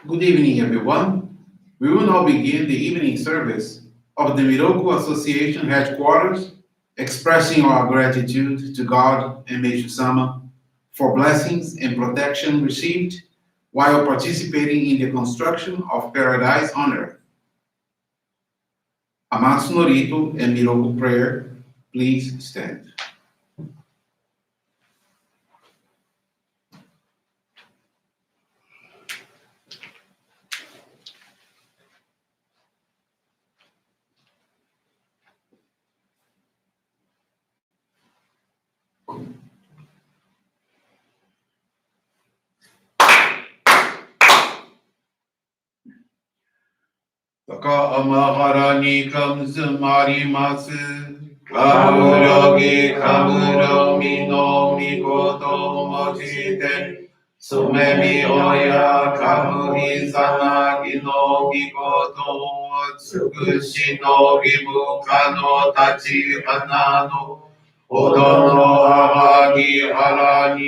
Good evening, everyone. We will now begin the evening service of the Miroku Association headquarters, expressing our gratitude to God and Meishu-sama for blessings and protection received while participating in the construction of paradise on earth. Amatsu-Norito and Miroku prayer, please stand. 高天原にかむつまります。かむろぎかむろみのみこともちて、すめみおやかむいさなぎのみことつくしのぎむかのたち花のほどのあがぎあらに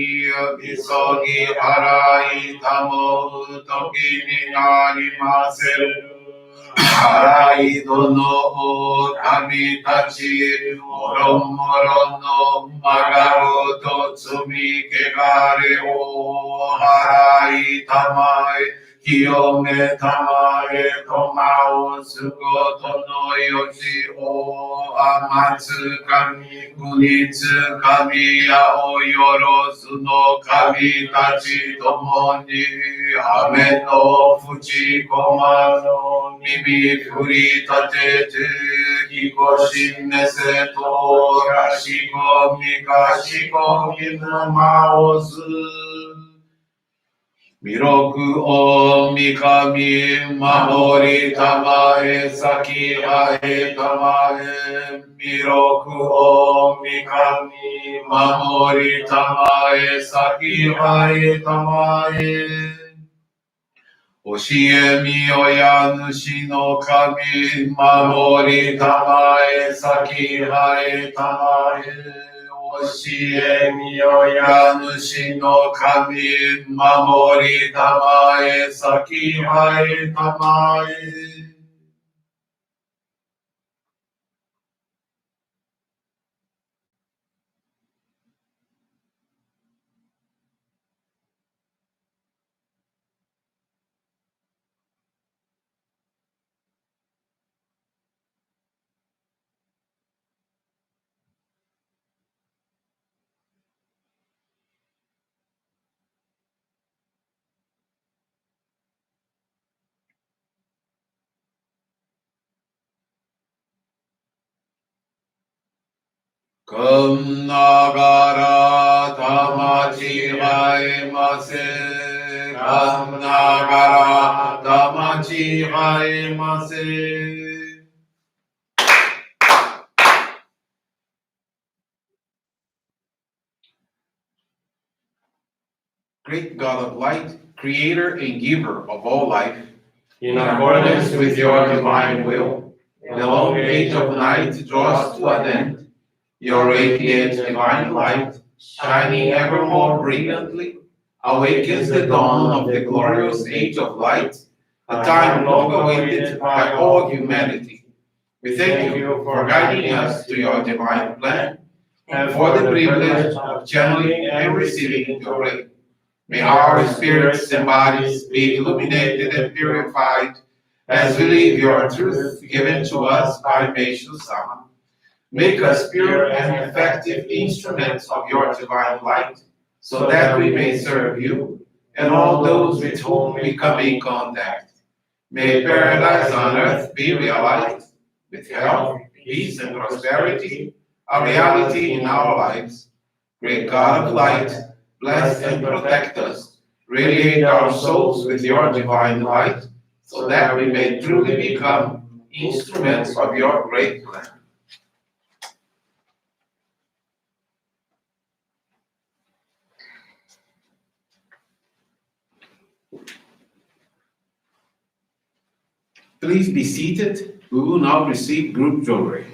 みそぎあらいたもうときになりませる。腹いどの神たち、もろもろのまがごと罪けがれを払いたまえ、清めたまえ、とまをすことのよしを、あまつ神、国つ神やおよろすの神たちともに、雨のふちこまの耳振り立てて、ひこしめせと、かしこみかしこみぬまおず。弥勒を三上守りたまえ先あえたまえ弥勒を三上守りたまえ先あえたまえ教えみよや主の神守りたまえ先あえたまえ教えみよや主の神守りたまえ先あえたまえくんながらたまちがえませ。かんながらたまちがえませ。Great God of light, creator and giver of all life, in accordance with your divine will, the long age of night draws to an end. Your radiant divine light, shining ever more brilliantly, awakens the dawn of the glorious age of light, a time long awaited by all humanity. We thank you for guiding us to your divine plan and for the privilege of channeling and receiving your ray. May our spirits and bodies be illuminated and purified as we live your truth given to us by Meishu-sama. Make us pure and effective instruments of your divine light, so that we may serve you and all those with whom we come in contact. May paradise on earth be realized, with health, peace, and prosperity, a reality in our lives. Great God of light, bless and protect us. Radiate our souls with your divine light, so that we may truly become instruments of your great plan. Please be seated. We will now receive group Johrei.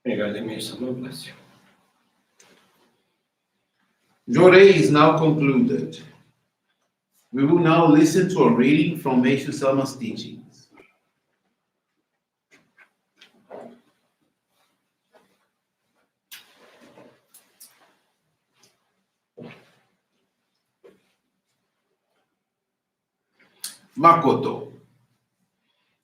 Obrigado, Meishu-sama. Bless you. Johrei is now concluded. We will now listen to a reading from Meishu-sama's teachings. Makoto.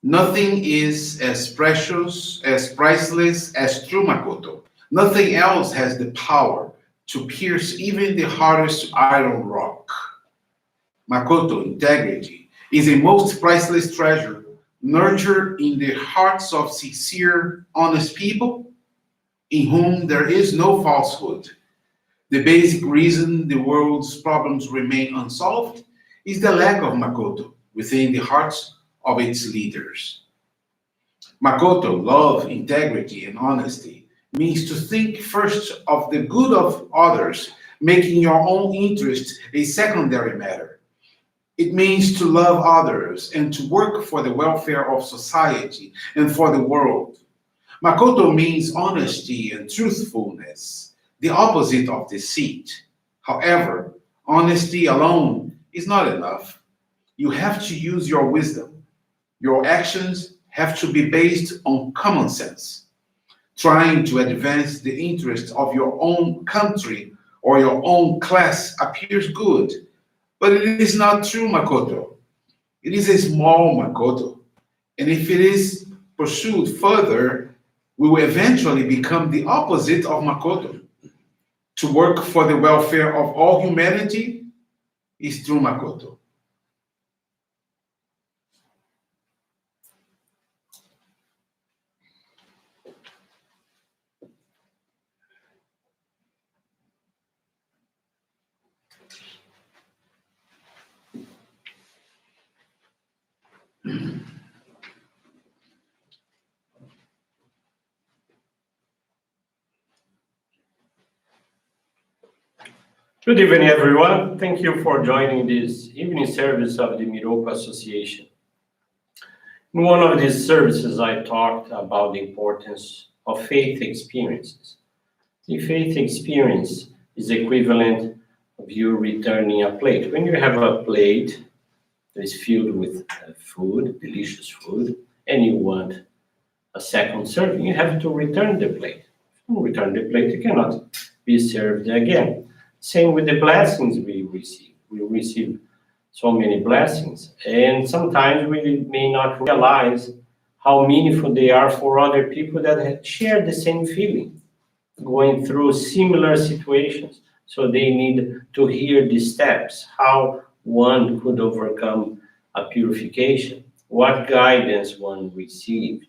Nothing is as precious, as priceless as true Makoto. Nothing else has the power to pierce even the hardest iron rock. Makoto, integrity, is a most priceless treasure nurtured in the hearts of sincere, honest people in whom there is no falsehood. The basic reason the world's problems remain unsolved is the lack of Makoto within the hearts of its leaders. Makoto, love, integrity, and honesty means to think first of the good of others, making your own interest a secondary matter. It means to love others and to work for the welfare of society and for the world. Makoto means honesty and truthfulness, the opposite of deceit. However, honesty alone is not enough. You have to use your wisdom. Your actions have to be based on common sense. Trying to advance the interests of your own country or your own class appears good, but it is not true Makoto. It is a small Makoto. And if it is pursued further, we will eventually become the opposite of Makoto. To work for the welfare of all humanity is true Makoto. Good evening, everyone. Thank you for joining this evening service of the Miroku Association. In one of these services, I talked about the importance of faith experiences. The faith experience is equivalent of you returning a plate. When you have a plate that is filled with food, delicious food, and you want a second serving, you have to return the plate. If you return the plate, you cannot be served again. Same with the blessings we receive. We receive so many blessings, and sometimes we may not realize how meaningful they are for other people that share the same feeling, going through similar situations. So they need to hear the steps, how one could overcome a purification, what guidance one received.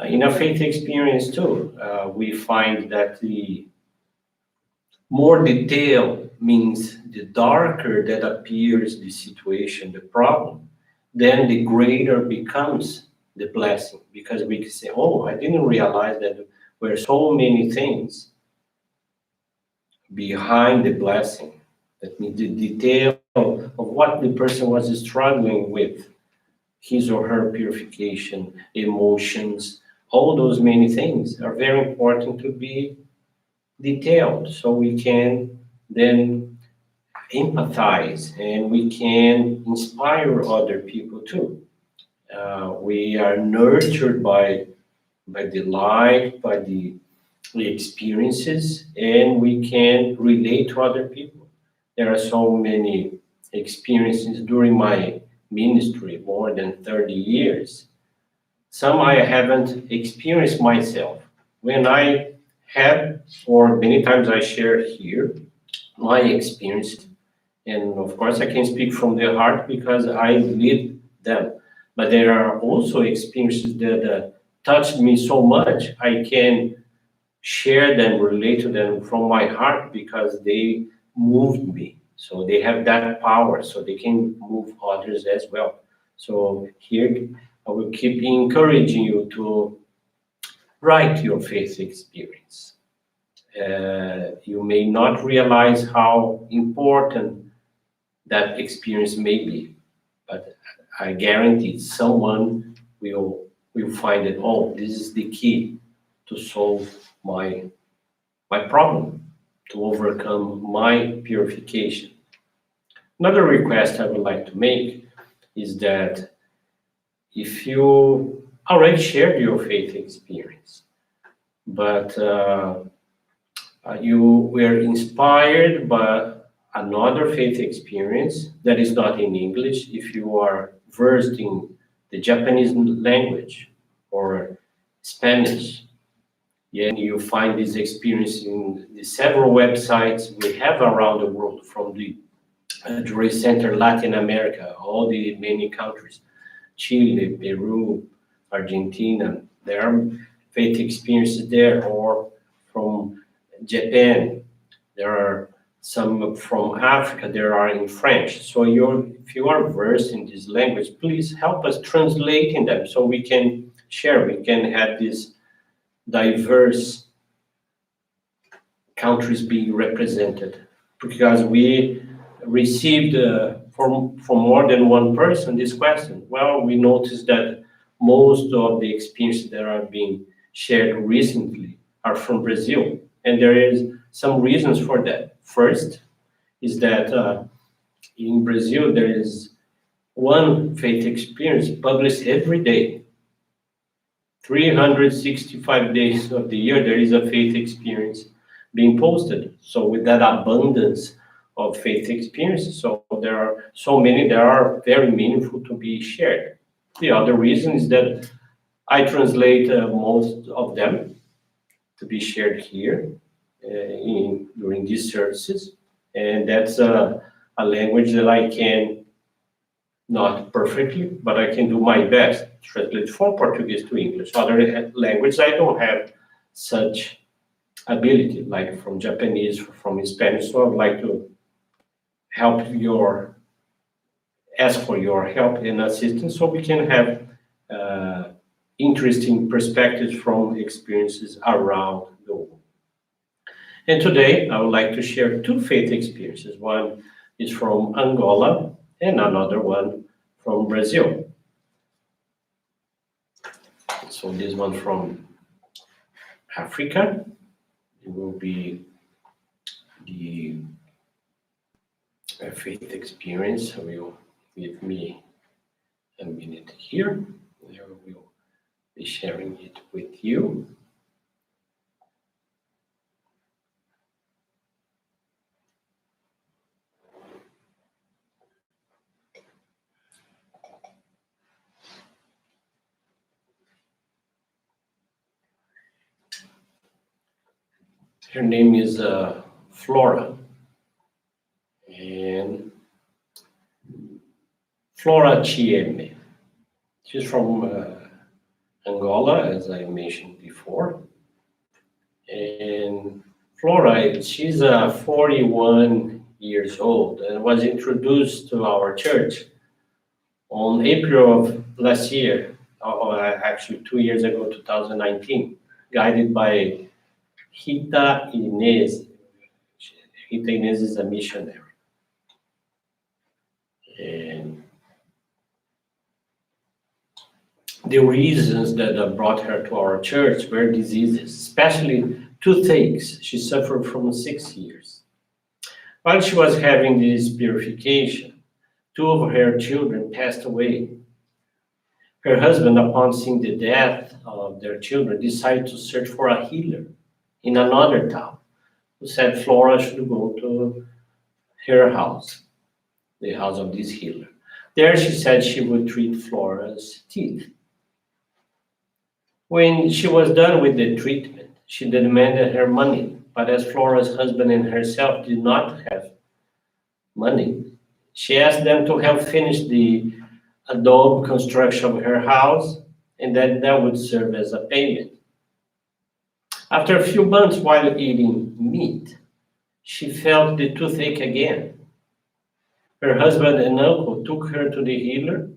In a faith experience too, we find that the more detail means the darker that appears the situation, the problem, then the greater becomes the blessing. Because we can say, oh, I didn't realize that there were so many things behind the blessing. That means the detail of what the person was struggling with, his or her purification, emotions, all those many things are very important to be detailed so we can then empathize, and we can inspire other people too. We are nurtured by the light, by the experiences, and we can relate to other people. There are so many experiences during my ministry, more than 30 years. Some I haven't experienced myself. When I had, or many times I share here, my experience, and of course I can speak from the heart because I lived them. But there are also experiences that touched me so much, I can share them, relate to them from my heart because they moved me. So they have that power, so they can move others as well. So here I will keep encouraging you to write your faith experience. You may not realize how important that experience may be, but I guarantee someone will find it. Oh, this is the key to solve my problem, to overcome my purification. Another request I would like to make is that if you already shared your faith experience, but you were inspired by another faith experience that is not in English, if you are versed in the Japanese language or Spanish, yeah, and you find this experience in the several websites we have around the world, from the Johrei Center, Latin America, all the many countries, Chile, Peru, Argentina. There are faith experiences there, or from Japan. There are some from Africa. There are in French. So if you are versed in this language, please help us translating them so we can share. We can have this diverse countries being represented, because we received from more than one person this question. Well, we noticed that most of the experiences that are being shared recently are from Brazil, and there is some reasons for that. First is that in Brazil there is one faith experience published every day. 365 days of the year, there is a faith experience being posted. So with that abundance of faith experiences, so there are so many that are very meaningful to be shared. The other reason is that I translate most of them to be shared here during these services, and that's a language that I can, not perfectly, but I can do my best, translate from Portuguese to English. Other languages, I don't have such ability, like from Japanese, from Spanish. So I'd like to ask for your help and assistance so we can have interesting perspectives from experiences around the world. And today, I would like to share two faith experiences. One is from Angola, and another one from Brazil. So this one from Africa, it will be the faith experience. Will give me a minute here. I will be sharing it with you. Her name is Flora, and Flora Chieme. She's from Angola, as I mentioned before. And Flora, she's 41 years old and was introduced to our church on April of last year, or actually 2 years ago, 2019, guided by Rita Inez. Rita Inez is a missionary. And the reasons that brought her to our church were diseases, especially toothaches. She suffered from 6 years. While she was having this purification, two of her children passed away. Her husband, upon seeing the death of their children, decided to search for a healer in another town, who said Flora should go to her house, the house of this healer. There she said she would treat Flora's teeth. When she was done with the treatment, she demanded her money, but as Flora's husband and herself did not have money, she asked them to help finish the adobe construction of her house, and that would serve as a payment. After a few months while eating meat, she felt the toothache again. Her husband and uncle took her to the healer.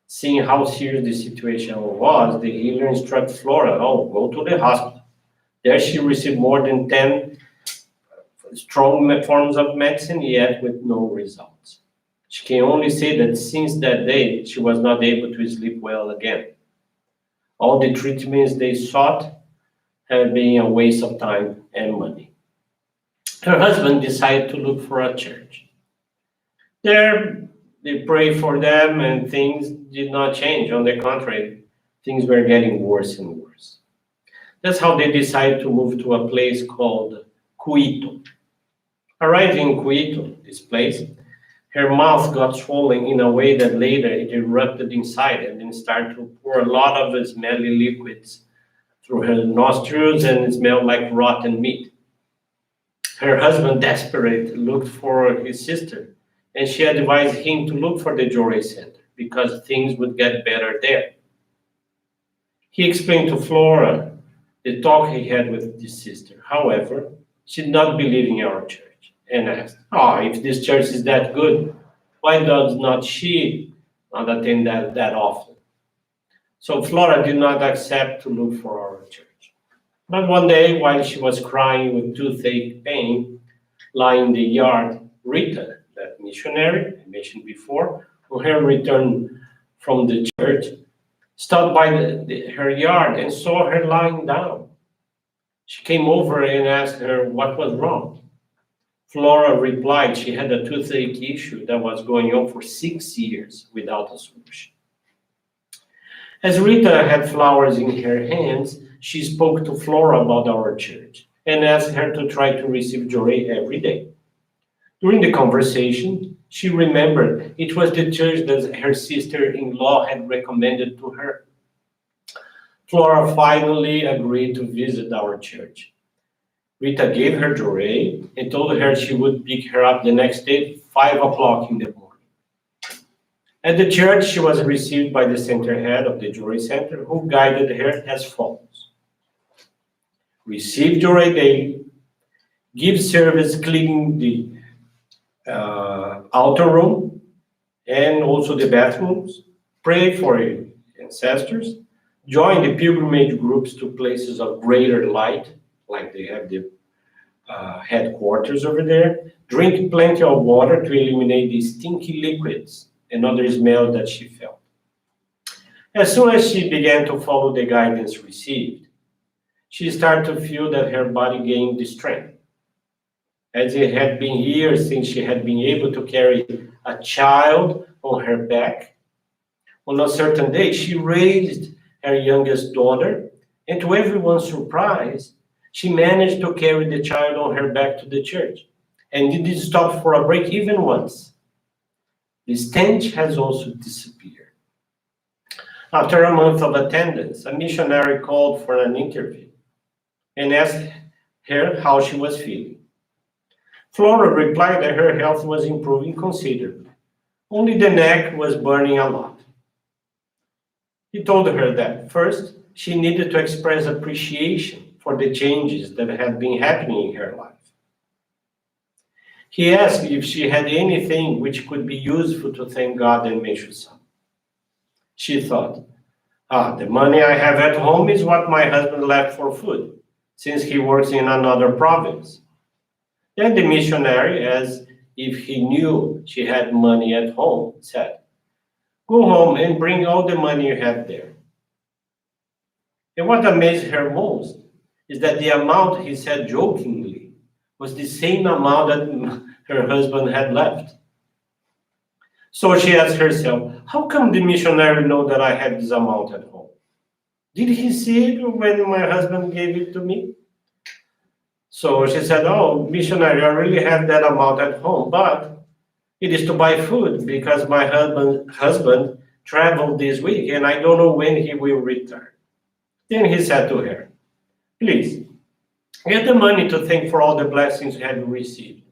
Seeing how serious the situation was, the healer instructed Flora, oh, go to the hospital. There she received more than 10 strong forms of medicine, yet with no results. She can only say that since that day, she was not able to sleep well again. All the treatments they sought had been a waste of time and money. Her husband decided to look for a church. There, they prayed for them, and things did not change. On the contrary, things were getting worse and worse. That's how they decided to move to a place called Cuito. Arriving in Cuito, this place, her mouth got swollen in a way that later it erupted inside and then started to pour a lot of smelly liquids through her nostrils, and it smelled like rotten meat. Her husband, desperate, looked for his sister, and she advised him to look for the Johrei Center because things would get better there. He explained to Flora the talk he had with his sister. However, she did not believe in our church and asked, if this church is that good, why does not she not attend that often? So Flora did not accept to look for our church. But one day, while she was crying with toothache pain, lying in the yard, Rita, that missionary I mentioned before, on her return from the church, stopped by her yard and saw her lying down. She came over and asked her what was wrong. Flora replied she had a toothache issue that was going on for 6 years without a solution. As Rita had flowers in her hands, she spoke to Flora about our church and asked her to try to receive Johrei every day. During the conversation, she remembered it was the church that her sister-in-law had recommended to her. Flora finally agreed to visit our church. Rita gave her Johrei and told her she would pick her up the next day, 5 o'clock in the morning. At the church, she was received by the center head of the Johrei Center, who guided her as follows. Receive Johrei daily, give service cleaning the outer room and also the bathrooms, pray for your ancestors, join the pilgrimage groups to places of greater light, like they have the headquarters over there, drink plenty of water to eliminate the stinky liquids and other smells that she felt. As soon as she began to follow the guidance received, she started to feel that her body gained the strength. As it had been years since she had been able to carry a child on her back, on a certain day, she raised her youngest daughter, and to everyone's surprise, she managed to carry the child on her back to the church, and didn't stop for a break even once. The stench has also disappeared. After a month of attendance, a missionary called for an interview and asked her how she was feeling. Flora replied that her health was improving considerably. Only the neck was burning a lot. He told her that, first, she needed to express appreciation for the changes that had been happening in her life. He asked if she had anything which could be useful to thank God and Meishu-sama. She thought, the money I have at home is what my husband left for food, since he works in another province. Then the missionary, as if he knew she had money at home, said, go home and bring all the money you have there. And what amazed her most is that the amount he said jokingly was the same amount that her husband had left. So she asked herself, how come the missionary know that I had this amount at home? Did he see it when my husband gave it to me? So she said, oh, missionary, I really have that amount at home, but it is to buy food because my husband traveled this week and I don't know when he will return. Then he said to her, please, get the money to thank for all the blessings you have received.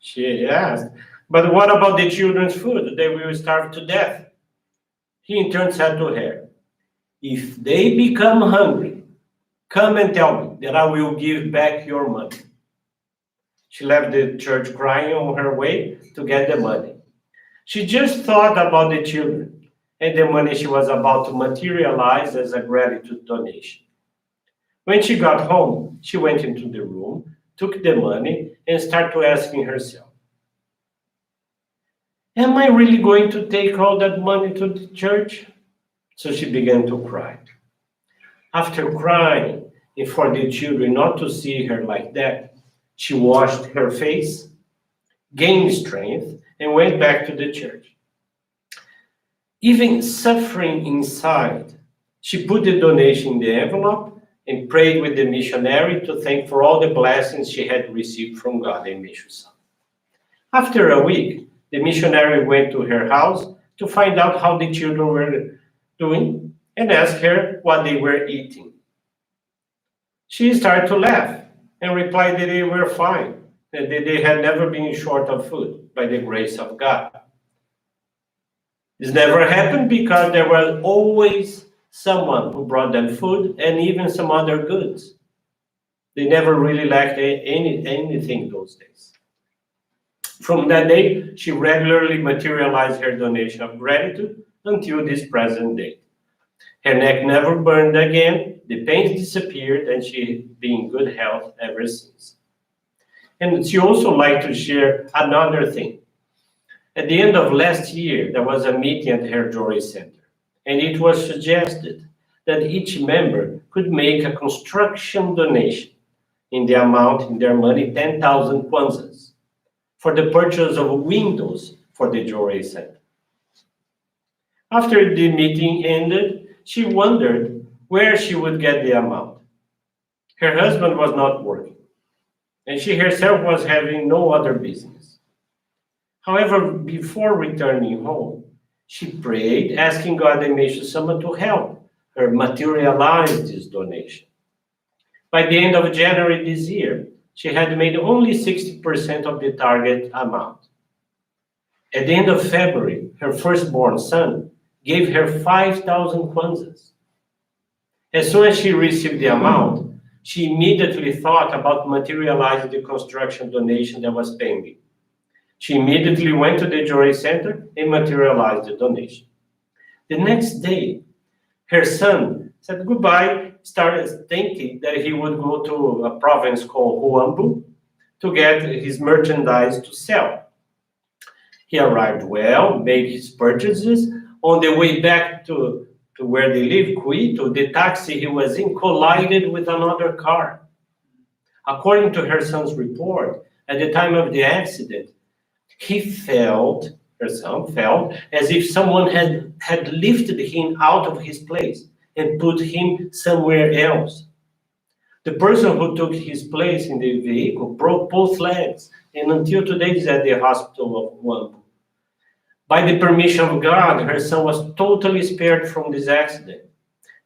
She asked, but what about the children's food? They will starve to death. He in turn said to her, if they become hungry, come and tell me that I will give back your money. She left the church crying on her way to get the money. She just thought about the children and the money she was about to materialize as a gratitude donation. When she got home, she went into the room, took the money, and started asking herself, am I really going to take all that money to the church? So she began to cry. After crying, and for the children not to see her like that, she washed her face, gained strength, and went back to the church. Even suffering inside, she put the donation in the envelope and prayed with the missionary to thank for all the blessings she had received from God and Meishu-sama. After a week, the missionary went to her house to find out how the children were doing and asked her what they were eating. She started to laugh and replied that they were fine, that they had never been short of food by the grace of God. This never happened because there was always someone who brought them food and even some other goods. They never really lacked anything those days. From that day, she regularly materialized her donation of gratitude until this present day. Her neck never burned again, the pains disappeared, and she been in good health ever since. And she also liked to share another thing. At the end of last year, there was a meeting at her Johrei Center, and it was suggested that each member could make a construction donation in the amount, in their money, 10,000 kwanzas, for the purchase of windows for the Johrei Center. After the meeting ended, she wondered where she would get the amount. Her husband was not working, and she herself was having no other business. However, before returning home, she prayed, asking God and Meishu-sama to help her materialize this donation. By the end of January this year, she had made only 60% of the target amount. At the end of February, her firstborn son gave her 5,000 kwanzas. As soon as she received the amount, she immediately thought about materializing the construction donation that was pending. She immediately went to the Johrei Center and materialized the donation. The next day, her son said goodbye, started thinking that he would go to a province called Huambu to get his merchandise to sell. He arrived well, made his purchases. On the way back to where they live, Quito, the taxi he was in collided with another car. According to her son's report, at the time of the accident, her son felt as if someone had lifted him out of his place and put him somewhere else. The person who took his place in the vehicle broke both legs and until today is at the hospital of Huambu. By the permission of God, her son was totally spared from this accident.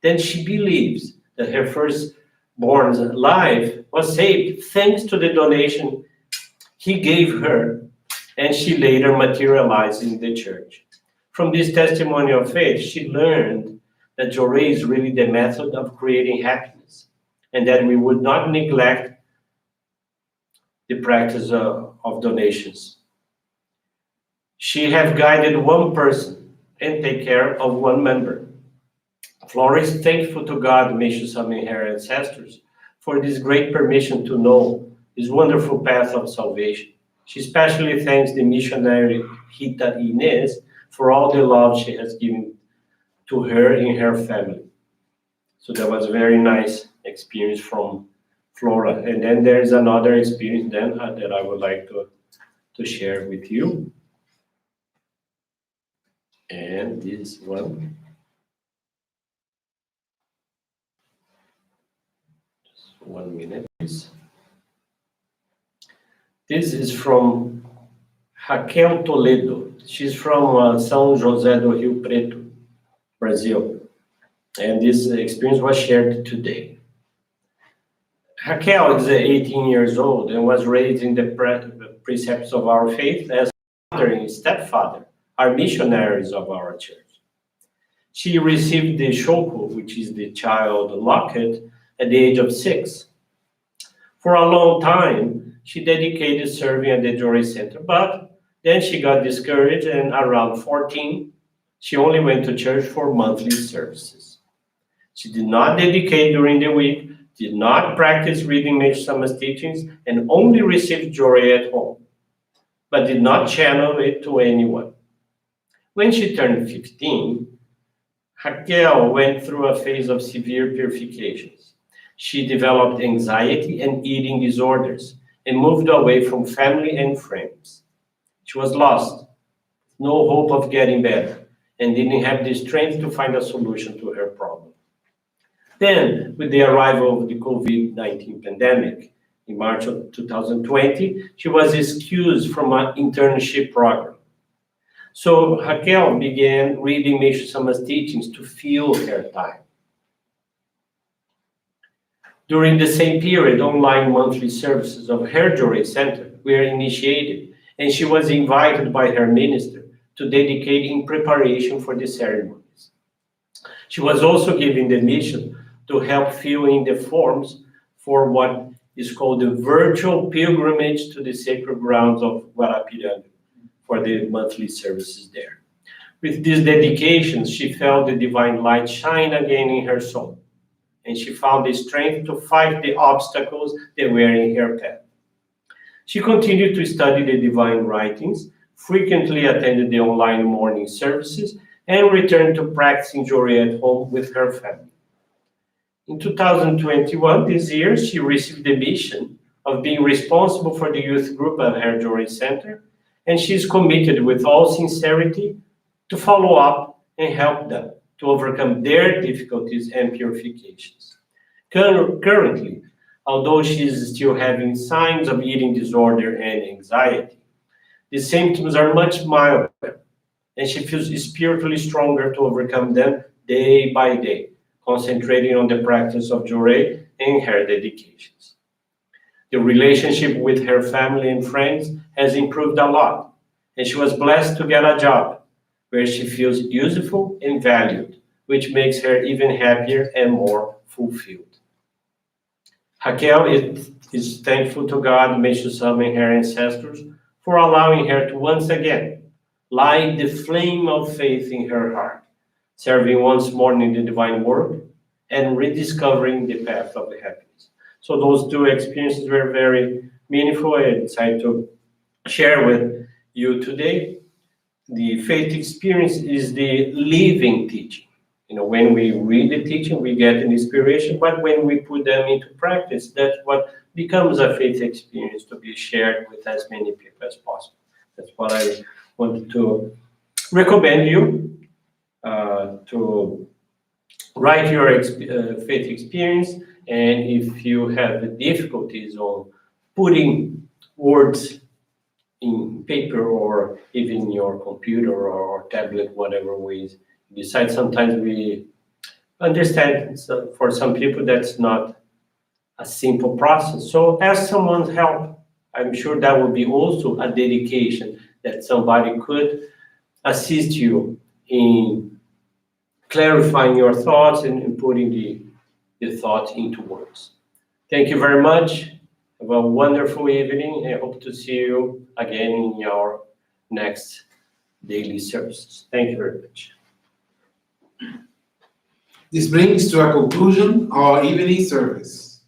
Then she believes that her firstborn's life was saved thanks to the donation he gave her, and she later materialized in the church. From this testimony of faith, she learned that Johrei is really the method of creating happiness, and that we would not neglect the practice of donations. She have guided one person and take care of one member. Flora is thankful to God, Meishu-sama, and her ancestors for this great permission to know this wonderful path of salvation. She especially thanks the missionary Rita Inez for all the love she has given to her and her family. So that was a very nice experience from Flora. And then there's another experience then that I would like to to share with you. And this one. Just 1 minute, please. This is from Raquel Toledo. She's from São José do Rio Preto, Brazil. And this experience was shared today. Raquel is 18 years old and was raised in the precepts of our faith as father and stepfather are missionaries of our church. She received the shoko, which is the child locket, at the age of 6. For a long time, she dedicated serving at the Johrei Center, but then she got discouraged, and around 14, she only went to church for monthly services. She did not dedicate during the week, did not practice reading Meishu-sama's teachings, and only received Johrei at home, but did not channel it to anyone. When she turned 15, Raquel went through a phase of severe purifications. She developed anxiety and eating disorders and moved away from family and friends. She was lost, no hope of getting better, and didn't have the strength to find a solution to her problem. Then, with the arrival of the COVID-19 pandemic in March of 2020, she was excused from an internship program. So Raquel began reading Meishu-sama's teachings to fill her time. During the same period, online monthly services of her Johrei Center were initiated, and she was invited by her minister to dedicate in preparation for the ceremonies. She was also given the mission to help fill in the forms for what is called the virtual pilgrimage to the sacred grounds of Guarapiranga, for the monthly services there. With these dedications, she felt the divine light shine again in her soul, and she found the strength to fight the obstacles that were in her path. She continued to study the divine writings, frequently attended the online morning services, and returned to practicing Johrei at home with her family. In 2021, this year, she received the mission of being responsible for the youth group at her Johrei Center, and she is committed with all sincerity to follow up and help them to overcome their difficulties and purifications. Currently, although she is still having signs of eating disorder and anxiety, the symptoms are much milder, and she feels spiritually stronger to overcome them day by day, concentrating on the practice of Johrei and her dedications. The relationship with her family and friends has improved a lot, and she was blessed to get a job where she feels useful and valued, which makes her even happier and more fulfilled. Raquel is thankful to God, Meishu-sama, and her ancestors for allowing her to once again light the flame of faith in her heart, serving once more in the divine work and rediscovering the path of happiness. So those two experiences were very meaningful. I decided to share with you today. The faith experience is the living teaching. You know, when we read the teaching, we get an inspiration, but when we put them into practice, that's what becomes a faith experience to be shared with as many people as possible. That's what I wanted to recommend you to write your faith experience. And if you have difficulties on putting words in paper or even in your computer or tablet, whatever ways you decide, sometimes we understand for some people that's not a simple process. So ask someone's help. I'm sure that would be also a dedication that somebody could assist you in clarifying your thoughts and putting the thoughts into words. Thank you very much. Have a wonderful evening. I hope to see you again in our next daily services. Thank you very much. This brings to a conclusion our evening service.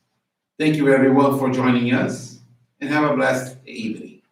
Thank you everyone for joining us, and have a blessed evening.